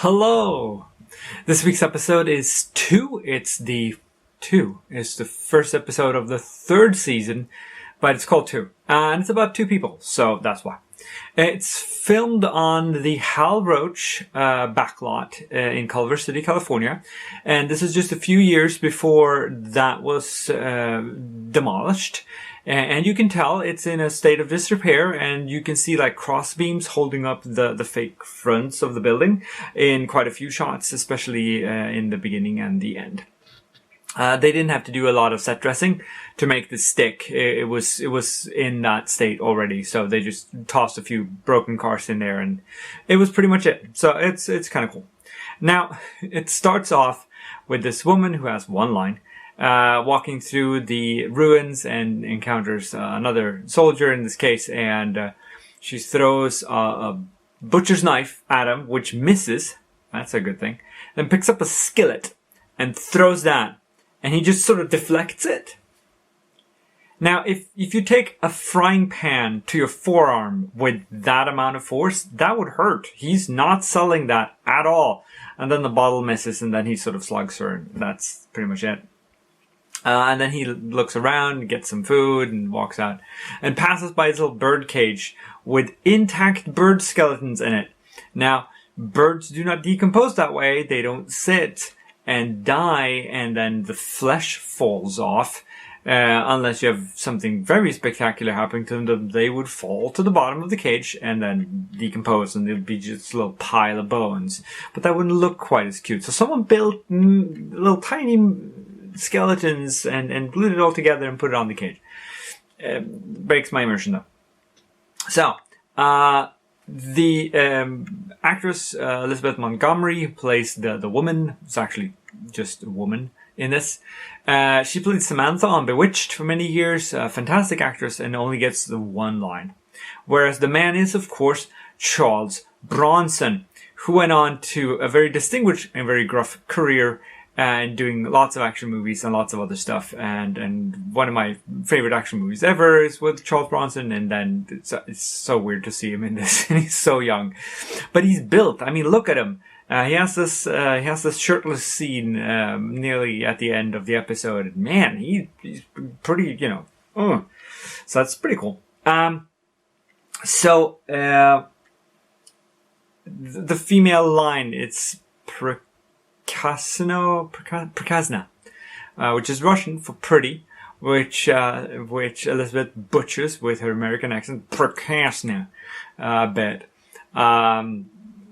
Hello! This week's episode is 2. It's the first episode of the third season, but it's called 2. And it's about 2 people, so that's why. It's filmed on the Hal Roach backlot in Culver City, California. And this is just a few years before that was demolished. And you can tell it's in a state of disrepair, and you can see like cross beams holding up the fake fronts of the building in quite a few shots, especially in the beginning and the end. They didn't have to do a lot of set dressing to make this stick. It was in that state already, so they just tossed a few broken cars in there, and it was pretty much it. So it's kind of cool. Now it starts off with this woman who has one line. Walking through the ruins and encounters another soldier in this case, and she throws a butcher's knife at him, which misses. That's a good thing. Then picks up a skillet and throws that, and he just sort of deflects it. Now, if you take a frying pan to your forearm with that amount of force, that would hurt. He's not selling that at all. And then the bottle misses, and then he sort of slugs her, and that's pretty much it. And then he looks around, gets some food, and walks out. And passes by his little bird cage with intact bird skeletons in it. Now, birds do not decompose that way. They don't sit and die, and then the flesh falls off. Unless you have something very spectacular happening to them, they would fall to the bottom of the cage and then decompose, and it would be just a little pile of bones. But that wouldn't look quite as cute. So someone built little tiny skeletons and glued it all together and put it on the cage. Breaks my immersion though. So, the actress Elizabeth Montgomery, who plays the woman, it's actually just a woman in this. She played Samantha on Bewitched for many years, a fantastic actress, and only gets the one line. Whereas the man is, of course, Charles Bronson, who went on to a very distinguished and very gruff career and doing lots of action movies and lots of other stuff. And one of my favorite action movies ever is with Charles Bronson. And then it's so weird to see him in this. And he's so young, but he's built. I mean, look at him. He has this shirtless scene, nearly at the end of the episode. And man, he's pretty, so that's pretty cool. The female line, it's Prokazna, which is Russian for pretty, which Elizabeth butchers with her American accent, Prokazna, bit.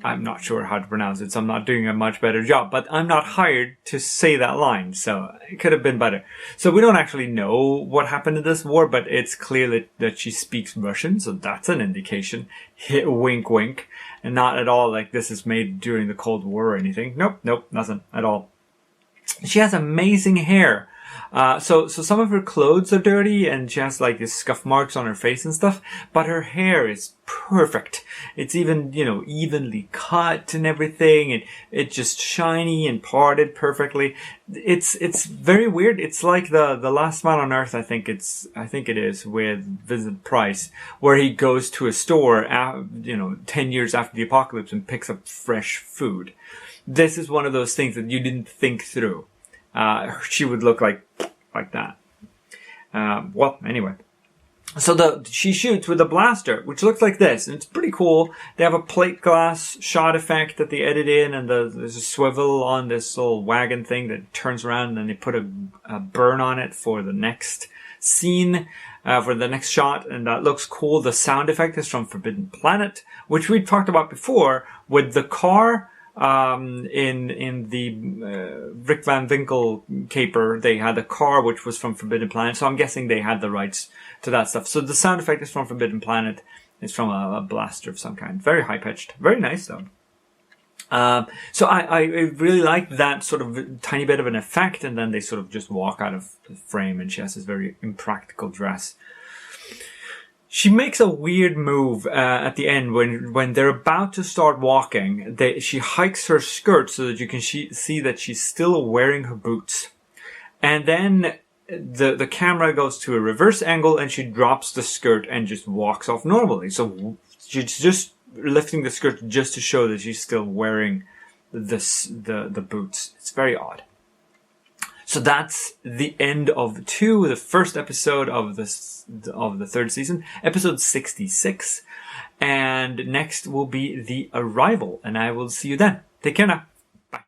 I'm not sure how to pronounce it, so I'm not doing a much better job, but I'm not hired to say that line, so it could have been better. So we don't actually know what happened in this war, but it's clear that she speaks Russian, so that's an indication. Wink, wink. And not at all like this is made during the Cold War or anything. Nope, nothing at all. She has amazing hair. So some of her clothes are dirty, and she has like these scuff marks on her face and stuff, but her hair is perfect. It's even, evenly cut and everything, and it's just shiny and parted perfectly. It's very weird. It's like the Last Man on Earth, I think it is, with Vincent Price, where he goes to a store, 10 years after the apocalypse and picks up fresh food. This is one of those things that you didn't think through. She would look like that. Anyway. So she shoots with a blaster, which looks like this, and it's pretty cool. They have a plate glass shot effect that they edit in, and there's a swivel on this little wagon thing that turns around, and then they put a burn on it for the next scene, for the next shot, and that looks cool. The sound effect is from Forbidden Planet, which we talked about before with the car. In the Rick Van Winkle caper, they had a car which was from Forbidden Planet, so I'm guessing they had the rights to that stuff. So the sound effect is from Forbidden Planet. It's from a blaster of some kind. Very high-pitched. Very nice, though. So I really like that sort of tiny bit of an effect, and then they sort of just walk out of the frame, and she has this very impractical dress. She makes a weird move at the end when they're about to start walking. She hikes her skirt so that you can see that she's still wearing her boots. And then the camera goes to a reverse angle and she drops the skirt and just walks off normally. So she's just lifting the skirt just to show that she's still wearing the boots. It's very odd. So that's the end of 2, the first episode of the third season, episode 66. And next will be The Arrival, and I will see you then. Take care now.